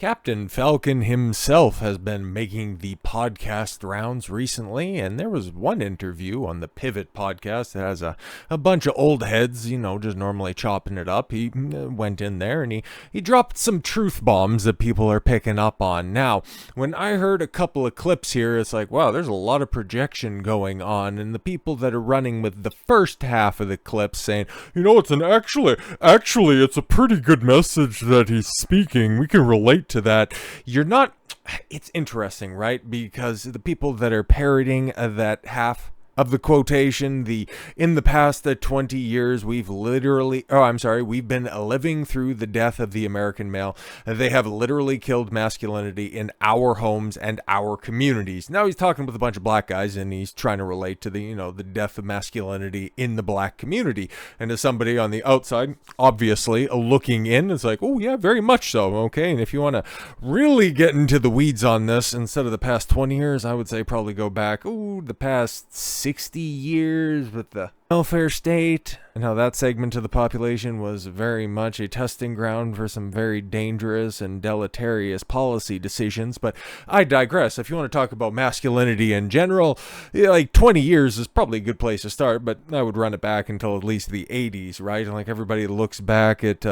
Captain Falcon himself has been making the podcast rounds recently, and there was one interview on the Pivot podcast that has a bunch of old heads, just normally chopping it up. He went in there and he dropped some truth bombs that people are picking up on. Now, when I heard a couple of clips here, it's like, wow, there's a lot of projection going on, and the people that are running with the first half of the clip saying, actually, it's a pretty good message that he's speaking. We can relate to that. It's interesting, right? Because the people that are parroting that half of the quotation, in the past 20 years, we've been living through the death of the American male. They have literally killed masculinity in our homes and our communities. Now he's talking with a bunch of black guys, and he's trying to relate to the death of masculinity in the black community. And as somebody on the outside, obviously looking in, it's like, oh yeah, very much so. Okay, and if you want to really get into the weeds on this, instead of the past 20 years, I would say probably go back, the past 60 years with the welfare state, and how that segment of the population was very much a testing ground for some very dangerous and deleterious policy decisions. But I digress. If you want to talk about masculinity in general, 20 years is probably a good place to start, but I would run it back until at least the 80s, right? And everybody looks back at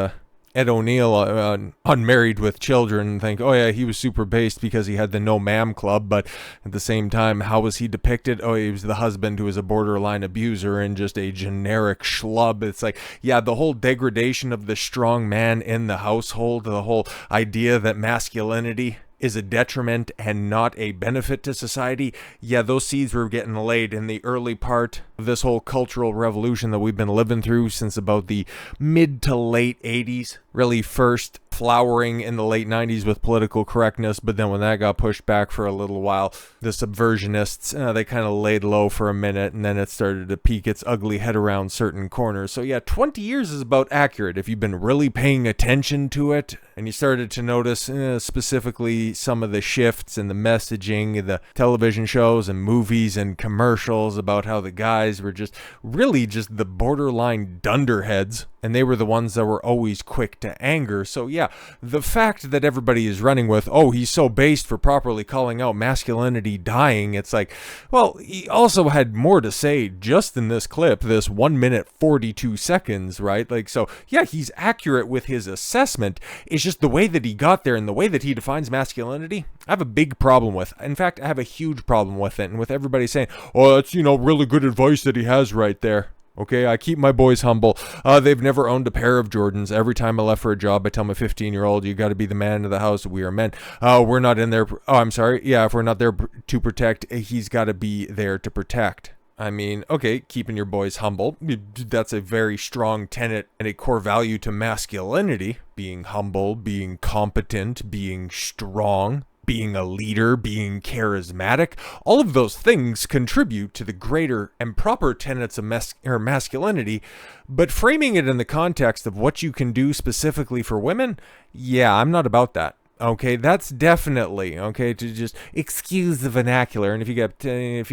Ed O'Neill, unmarried with children, and think, oh yeah, he was super based because he had the no ma'am club. But at the same time, how was he depicted? Oh, he was the husband who was a borderline abuser and just a generic schlub. It's like, yeah, the whole degradation of the strong man in the household, the whole idea that masculinity is a detriment and not a benefit to society. Yeah, those seeds were getting laid in the early part of this whole cultural revolution that we've been living through since about the mid to late 80s. Really first flowering in the late 90s with political correctness, but then when that got pushed back for a little while, the subversionists, they kind of laid low for a minute, and then it started to peek its ugly head around certain corners. So yeah, 20 years is about accurate if you've been really paying attention to it, and you started to notice specifically some of the shifts in the messaging, the television shows and movies and commercials about how the guys were just the borderline dunderheads, and they were the ones that were always quick to anger. So yeah, the fact that everybody is running with, oh, he's so based for properly calling out masculinity dying, it's like, well, he also had more to say just in this clip, this 1 minute 42 seconds, right? So yeah, he's accurate with his assessment. It's just the way that he got there and the way that he defines masculinity, I have a big problem with. In fact, I have a huge problem with it, and with everybody saying, oh, that's, really good advice that he has right there. Okay, I keep my boys humble. They've never owned a pair of Jordans. Every time I left for a job, I tell my 15-year-old, you got to be the man of the house. We are men. We're not in there. Oh, I'm sorry. Yeah, if we're not there to protect, he's got to be there to protect. I mean, okay, keeping your boys humble. That's a very strong tenet and a core value to masculinity. Being humble, being competent, being strong, being a leader, being charismatic, all of those things contribute to the greater and proper tenets of masculinity, but framing it in the context of what you can do specifically for women, yeah, I'm not about that. Okay, that's definitely, okay, to just excuse the vernacular. And if you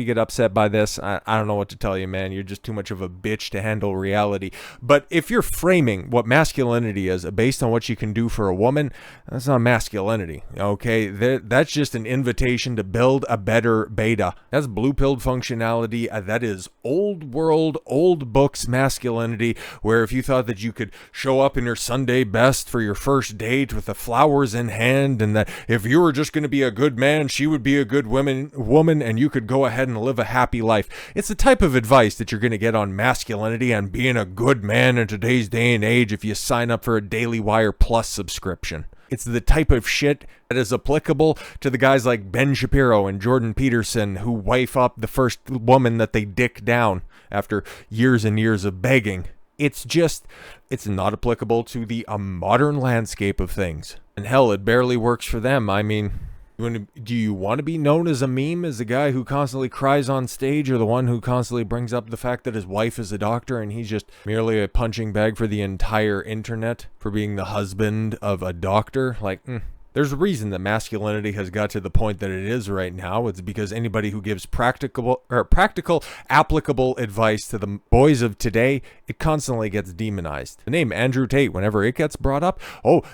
get upset by this, I don't know what to tell you, man. You're just too much of a bitch to handle reality. But if you're framing what masculinity is based on what you can do for a woman, that's not masculinity, okay? That's just an invitation to build a better beta. That's blue-pilled functionality. That is old world, old books masculinity, where if you thought that you could show up in your Sunday best for your first date with the flowers in hand, and that if you were just going to be a good man, she would be a good woman, and you could go ahead and live a happy life. It's the type of advice that you're going to get on masculinity and being a good man in today's day and age if you sign up for a Daily Wire Plus subscription. It's the type of shit that is applicable to the guys like Ben Shapiro and Jordan Peterson who wife up the first woman that they dick down after years and years of begging. It's not applicable to the modern landscape of things. And hell, it barely works for them. I mean, do you want to be known as a meme, as the guy who constantly cries on stage, or the one who constantly brings up the fact that his wife is a doctor and he's just merely a punching bag for the entire internet for being the husband of a doctor? There's a reason that masculinity has got to the point that it is right now. It's because anybody who gives practical, applicable advice to the boys of today, it constantly gets demonized. The name Andrew Tate, whenever it gets brought up,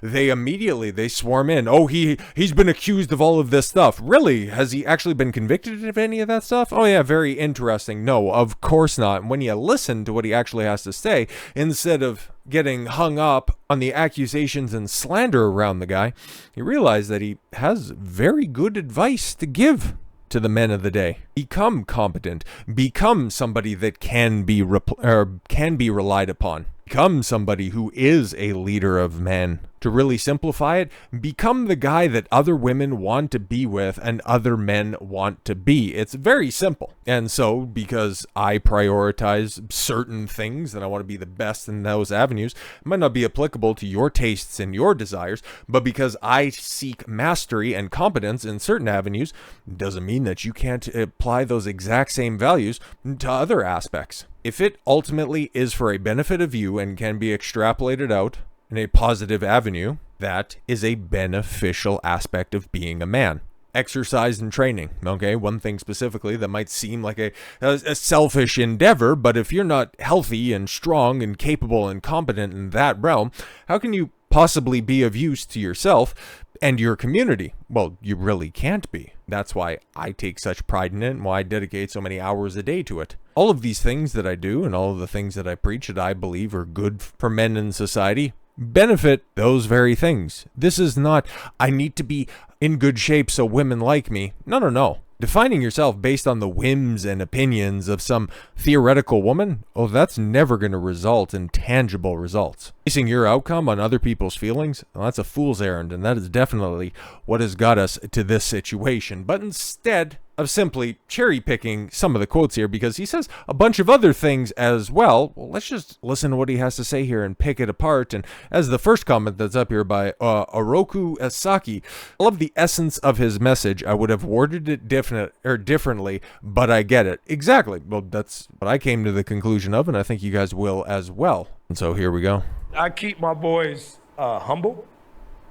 they swarm in. Oh, he's been accused of all of this stuff. Really? Has he actually been convicted of any of that stuff? Oh yeah, very interesting. No, of course not. When you listen to what he actually has to say, instead of getting hung up on the accusations and slander around the guy, you realize that he has very good advice to give to the men of the day. Become competent. Become somebody that can be relied upon. Become somebody who is a leader of men. To really simplify it, become the guy that other women want to be with and other men want to be. It's very simple. And so, because I prioritize certain things and I want to be the best in those avenues, it might not be applicable to your tastes and your desires, but because I seek mastery and competence in certain avenues, doesn't mean that you can't apply those exact same values to other aspects. If it ultimately is for a benefit of you and can be extrapolated out in a positive avenue, that is a beneficial aspect of being a man. Exercise and training, okay? One thing specifically that might seem like a selfish endeavor, but if you're not healthy and strong and capable and competent in that realm, how can you possibly be of use to yourself and your community? Well, you really can't be. That's why I take such pride in it and why I dedicate so many hours a day to it. All of these things that I do and all of the things that I preach that I believe are good for men in society benefit those very things. This is not, I need to be in good shape so women like me. No. Defining yourself based on the whims and opinions of some theoretical woman, that's never going to result in tangible results. Basing your outcome on other people's feelings, that's a fool's errand, and that is definitely what has got us to this situation. But instead of simply cherry-picking some of the quotes here, because he says a bunch of other things as well, let's just listen to what he has to say here and pick it apart. And as the first comment that's up here by Oroku Asaki, I love the essence of his message. I would have worded it differently, but I get it. Exactly. Well, that's what I came to the conclusion of, and I think you guys will as well. And so here we go. I keep my boys humble.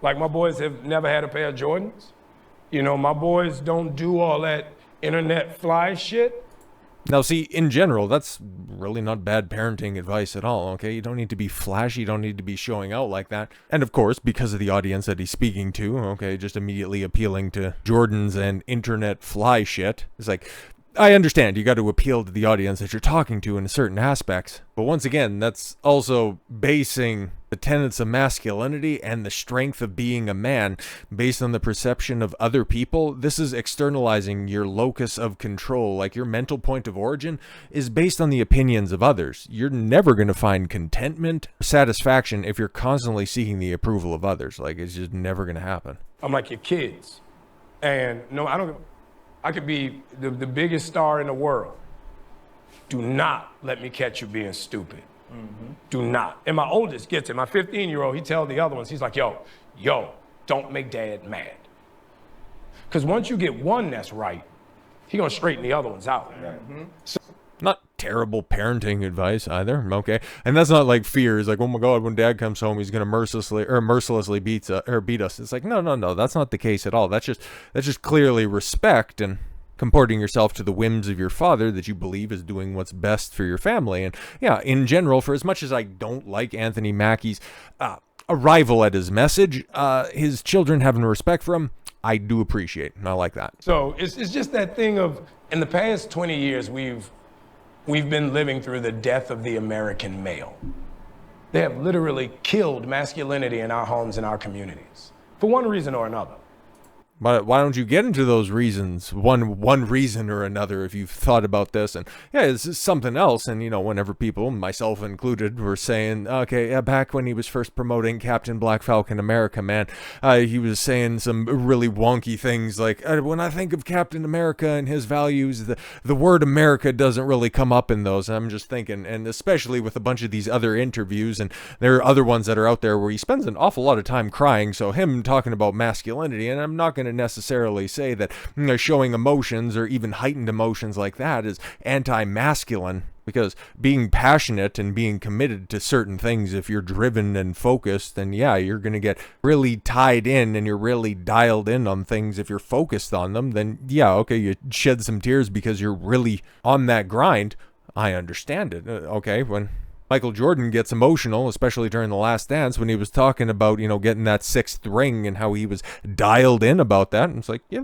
Like, my boys have never had a pair of Jordans. You know, my boys don't do all that internet fly shit. Now, see, in general, that's really not bad parenting advice at all, okay? You don't need to be flashy, you don't need to be showing out like that. And of course, because of the audience that he's speaking to, okay, just immediately appealing to Jordans and internet fly shit. It's like, I understand you got to appeal to the audience that you're talking to in certain aspects. But once again, that's also basing the tenets of masculinity and the strength of being a man based on the perception of other people. This is externalizing your locus of control. Like, your mental point of origin is based on the opinions of others. You're never going to find contentment or satisfaction if you're constantly seeking the approval of others. Like, it's just never going to happen. I'm like your kids. And no, I could be the biggest star in the world. Do not let me catch you being stupid. Mm-hmm. Do not. And my oldest gets it. My 15-year-old, he tells the other ones, he's like, yo, don't make dad mad. Because once you get one that's right, he gonna straighten the other ones out. Mm-hmm. So, not terrible parenting advice either, okay? And that's not like fear. It's like, oh my God, when dad comes home, he's gonna mercilessly beat us. It's like, no, that's not the case at all. That's just clearly respect and comporting yourself to the whims of your father that you believe is doing what's best for your family. And yeah, in general, for as much as I don't like Anthony Mackie's arrival at his message, his children having respect for him, I do appreciate, and I like that. So it's just that thing of, in the past 20 years, we've been living through the death of the American male. They have literally killed masculinity in our homes and our communities for one reason or another. But why don't you get into those reasons, one reason or another, if you've thought about this? And yeah, this is something else. And, you know, whenever people, myself included, were saying, okay, back when he was first promoting Captain Black Falcon America, man, he was saying some really wonky things like, when I think of Captain America and his values, the word America doesn't really come up in those. And I'm just thinking, and especially with a bunch of these other interviews, and there are other ones that are out there where he spends an awful lot of time crying. So him talking about masculinity, and I'm not going to to necessarily say that showing emotions or even heightened emotions like that is anti-masculine. Because being passionate and being committed to certain things, if you're driven and focused, then yeah, you're going to get really tied in and you're really dialed in on things. If you're focused on them, then yeah, okay, you shed some tears because you're really on that grind. I understand it. Okay, when Michael Jordan gets emotional, especially during The Last Dance, when he was talking about, getting that 6th ring and how he was dialed in about that. And it's like, yeah,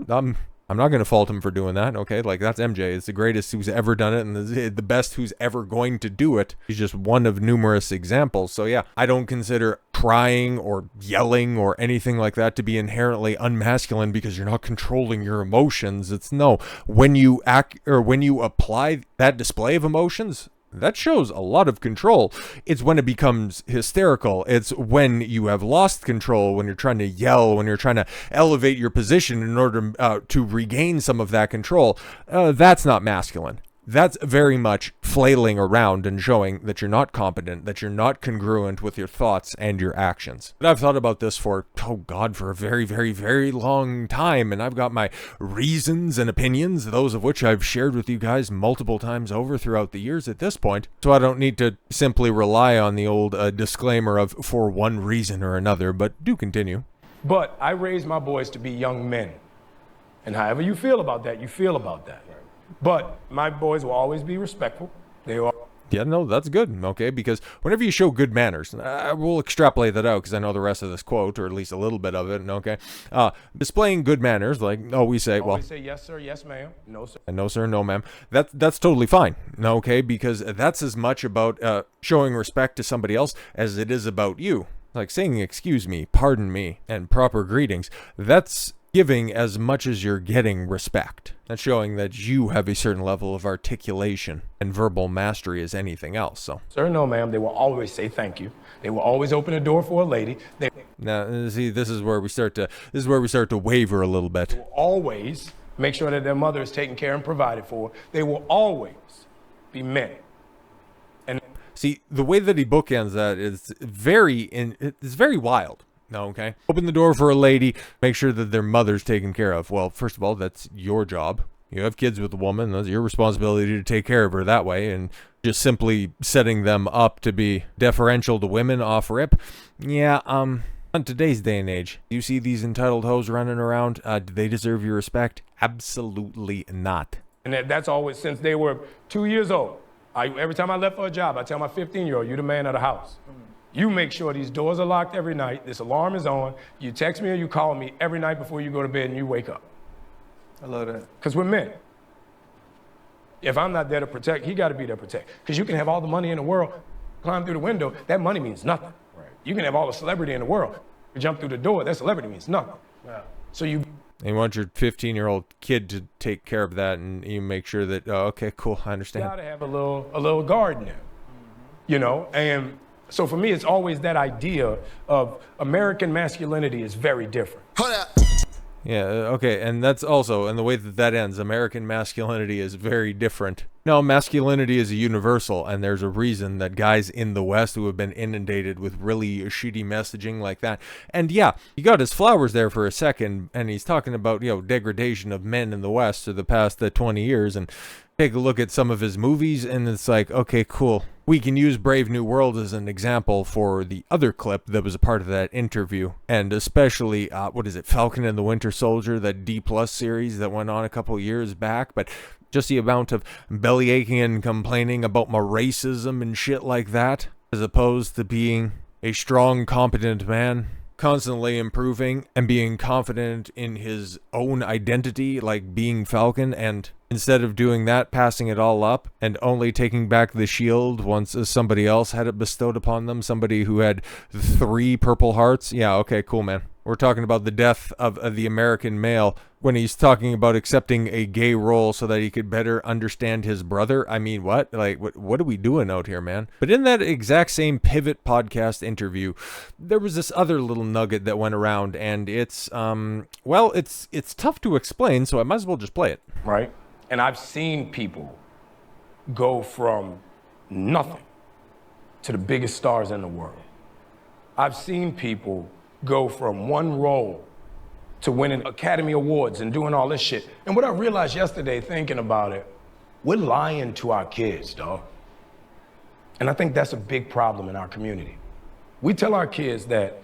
I'm not going to fault him for doing that, okay? Like, that's MJ. It's the greatest who's ever done it and the best who's ever going to do it. He's just one of numerous examples. So, yeah, I don't consider crying or yelling or anything like that to be inherently unmasculine because you're not controlling your emotions. It's no. When you act or when you apply that display of emotions, that shows a lot of control. It's when it becomes hysterical. It's when you have lost control, when you're trying to yell, when you're trying to elevate your position in order to regain some of that control. That's not masculine. That's very much flailing around and showing that you're not competent, that you're not congruent with your thoughts and your actions. But I've thought about this for a very, very, very long time, and I've got my reasons and opinions, those of which I've shared with you guys multiple times over throughout the years at this point, so I don't need to simply rely on the old disclaimer of for one reason or another, but do continue. But I raised my boys to be young men. And however you feel about that, you feel about that. But my boys will always be respectful. They will. Yeah, no, that's good, okay? Because whenever you show good manners, we'll extrapolate that out because I know the rest of this quote, or at least a little bit of it, okay? Displaying good manners, like, we say, always say yes, sir, yes, ma'am, no, sir. And no, sir, no, ma'am. That's totally fine, okay? Because that's as much about showing respect to somebody else as it is about you. Like saying excuse me, pardon me, and proper greetings, that's giving as much as you're getting respect. That's showing that you have a certain level of articulation and verbal mastery as anything else. So, sir, no, ma'am. They will always say thank you. They will always open the door for a lady. Now, see, this is where we start to waver a little bit. They will always make sure that their mother is taken care and provided for. They will always be men. And see, the way that he bookends that is it's very wild. Okay. Open the door for a lady, make sure that their mother's taken care of. Well, first of all, that's your job. You have kids with a woman, that's your responsibility to take care of her that way, and just simply setting them up to be deferential to women off rip. Yeah, on today's day and age, you see these entitled hoes running around, do they deserve your respect? Absolutely not. And that's always since they were 2 years old. Every time I left for a job, I tell my 15-year-old, you're the man of the house. You make sure these doors are locked every night, this alarm is on, you text me or you call me every night before you go to bed and you wake up. I love that. Because we're men. If I'm not there to protect, he got to be there to protect. Because you can have all the money in the world, climb through the window, that money means nothing. Right. You can have all the celebrity in the world, you jump through the door, that celebrity means nothing. Yeah. So you want your 15-year-old kid to take care of that, and you make sure that, okay, cool, I understand. got to have a little guard now, you know? And so for me, it's always that idea of American masculinity is very different. Hold up. Yeah, okay, and that's also, and the way that ends, American masculinity is very different. No, masculinity is a universal, and there's a reason that guys in the West who have been inundated with really shitty messaging like that, and yeah, he got his flowers there for a second, and he's talking about, degradation of men in the West for the past 20 years, and take a look at some of his movies, and it's like, okay, cool. We can use Brave New World as an example for the other clip that was a part of that interview. And especially, Falcon and the Winter Soldier, that D+ series that went on a couple years back. But just the amount of belly aching and complaining about my racism and shit like that, as opposed to being a strong, competent man, constantly improving and being confident in his own identity, like being Falcon, and instead of doing that, passing it all up and only taking back the shield once somebody else had it bestowed upon them, somebody who had 3 purple hearts. Yeah, okay, cool, man. We're talking about the death of the American male when he's talking about accepting a gay role so that he could better understand his brother. I mean, what? Like, what are we doing out here, man? But in that exact same Pivot podcast interview, there was this other little nugget that went around, and it's tough to explain, so I might as well just play it. Right? And I've seen people go from nothing to the biggest stars in the world. I've seen people go from one role to winning Academy Awards and doing all this shit. And what I realized yesterday thinking about it, we're lying to our kids, dog. And I think that's a big problem in our community. We tell our kids that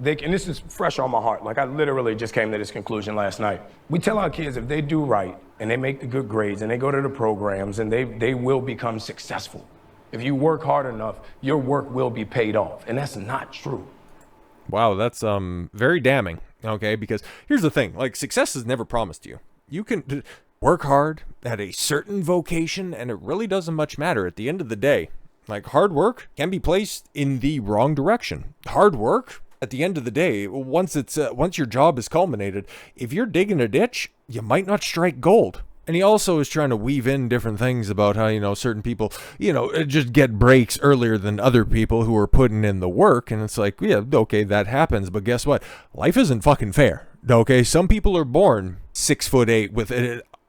and this is fresh on my heart, like I literally just came to this conclusion last night. We tell our kids if they do right and they make the good grades and they go to the programs and they will become successful. If you work hard enough, your work will be paid off. And that's not true. Wow, that's very damning, okay? Because here's the thing, like success is never promised to you. You can work hard at a certain vocation and it really doesn't much matter at the end of the day. Like hard work can be placed in the wrong direction. Hard work, at the end of the day, once your job is culminated, if you're digging a ditch, you might not strike gold. And he also is trying to weave in different things about how, certain people, just get breaks earlier than other people who are putting in the work. And it's like, yeah, okay, that happens. But guess what? Life isn't fucking fair. Okay, some people are born 6'8" with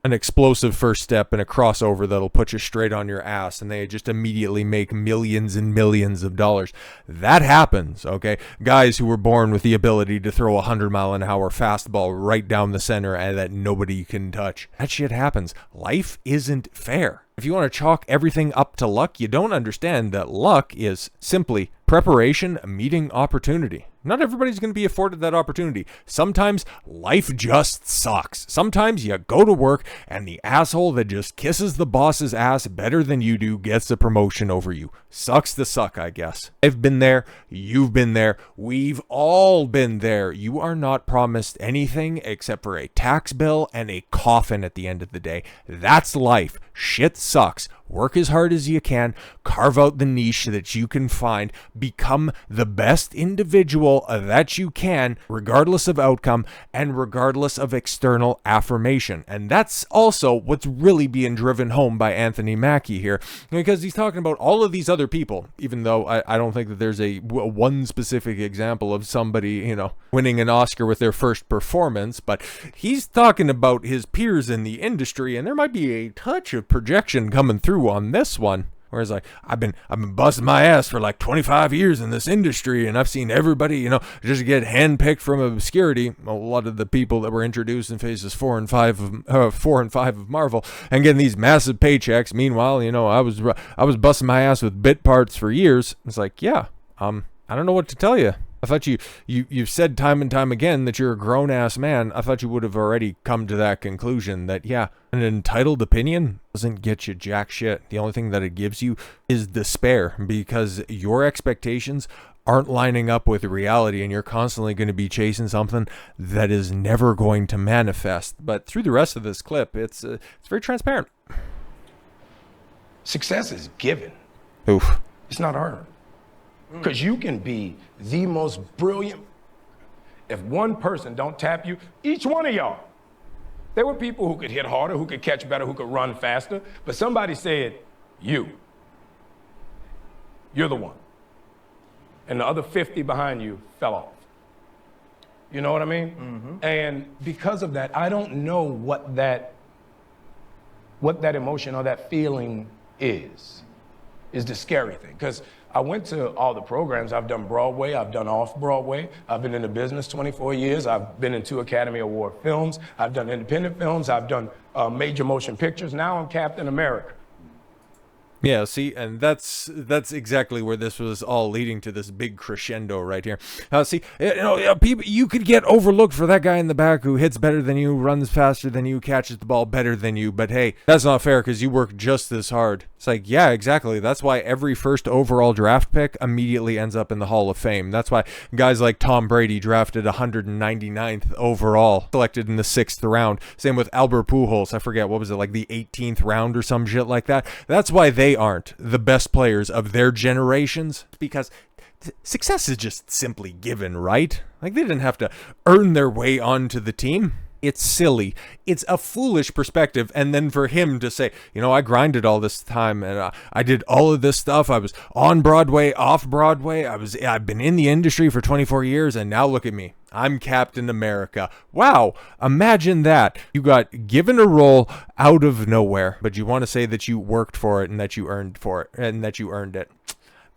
an explosive first step and a crossover that'll put you straight on your ass and they just immediately make millions and millions of dollars. That happens, okay? Guys who were born with the ability to throw a 100-mile-an-hour fastball right down the center and that nobody can touch. That shit happens. Life isn't fair. If you want to chalk everything up to luck, you don't understand that luck is simply preparation meeting opportunity. Not everybody's going to be afforded that opportunity. Sometimes life just sucks. Sometimes you go to work and the asshole that just kisses the boss's ass better than you do gets the promotion over you. Sucks to suck, I guess. I've been there. You've been there. We've all been there. You are not promised anything except for a tax bill and a coffin at the end of the day. That's life. Shit sucks. Work as hard as you can, carve out the niche that you can find, become the best individual that you can, regardless of outcome and regardless of external affirmation. And that's also what's really being driven home by Anthony Mackie here, because he's talking about all of these other people, even though I don't think that there's one specific example of somebody, winning an Oscar with their first performance, but he's talking about his peers in the industry, and there might be a touch of projection coming through on this one. Whereas like I've been busting my ass for like 25 years in this industry, and I've seen everybody, just get handpicked from obscurity. A lot of the people that were introduced in phases 4 and 5 of Marvel, and getting these massive paychecks. Meanwhile, I was busting my ass with bit parts for years. It's like, yeah, I don't know what to tell you. I thought you've said time and time again that you're a grown-ass man. I thought you would have already come to that conclusion that, yeah, an entitled opinion doesn't get you jack shit. The only thing that it gives you is despair, because your expectations aren't lining up with reality, and you're constantly going to be chasing something that is never going to manifest. But through the rest of this clip, it's very transparent. Success is given. Oof. It's not earned. Because you can be the most brilliant. If one person don't tap you, each one of y'all, there were people who could hit harder, who could catch better, who could run faster, but somebody said, you're the one. And the other 50 behind you fell off. You know what I mean? Mm-hmm. And because of that, I don't know what that emotion or that feeling is the scary thing. Because I went to all the programs. I've done Broadway, I've done off-Broadway. I've been in the business 24 years. I've been in 2 Academy Award films. I've done independent films. I've done major motion pictures. Now I'm Captain America. Yeah, see, and that's exactly where this was all leading to, this big crescendo right here. See, people, you could get overlooked for that guy in the back who hits better than you, runs faster than you, catches the ball better than you, but hey, that's not fair because you work just as hard. It's like, yeah, exactly. That's why every first overall draft pick immediately ends up in the Hall of Fame. That's why guys like Tom Brady drafted 199th overall, selected in the 6th round. Same with Albert Pujols. I forget, what was it, like the 18th round or some shit like that. That's why they aren't the best players of their generations, because success is just simply given, right? Like, they didn't have to earn their way onto the team. It's silly. It's a foolish perspective. And then for him to say, I grinded all this time and I did all of this stuff. I was on Broadway, off Broadway. I've been in the industry for 24 years and now look at me. I'm Captain America. Wow. Imagine that. You got given a role out of nowhere, but you want to say that you worked for it and that you earned it.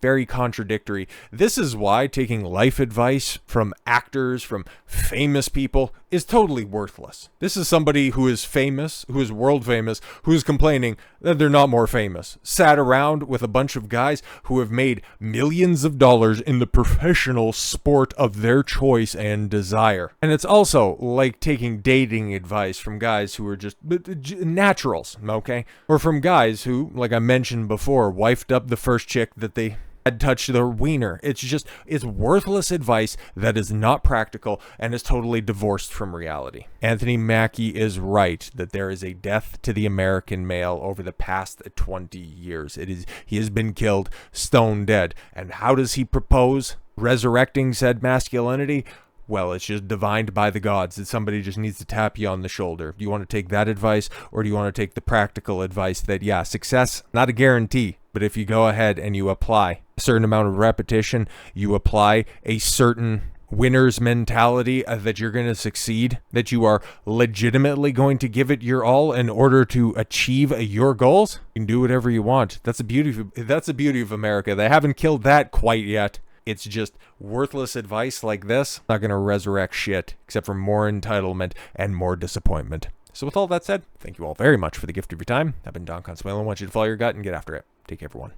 Very contradictory. This is why taking life advice from actors, from famous people, is totally worthless. This is somebody who is famous, who is world famous, who is complaining that they're not more famous. Sat around with a bunch of guys who have made millions of dollars in the professional sport of their choice and desire. And it's also like taking dating advice from guys who are just naturals, okay? Or from guys who, like I mentioned before, wifed up the first chick that they had touched their wiener. It's worthless advice that is not practical and is totally divorced from reality. Anthony Mackie is right that there is a death to the American male over the past 20 years. He has been killed stone dead. And how does he propose resurrecting said masculinity? Well, it's just divined by the gods that somebody just needs to tap you on the shoulder. Do you want to take that advice, or do you want to take the practical advice that, yeah, success, not a guarantee, but if you go ahead and you apply a certain amount of repetition, you apply a certain winner's mentality that you're going to succeed, that you are legitimately going to give it your all in order to achieve your goals, you can do whatever you want. That's the beauty of America. They haven't killed that quite yet. It's just worthless advice like this. Not going to resurrect shit, except for more entitlement and more disappointment. So with all that said, thank you all very much for the gift of your time. I've been Don Consuelo. I want you to follow your gut and get after it. Take care, everyone.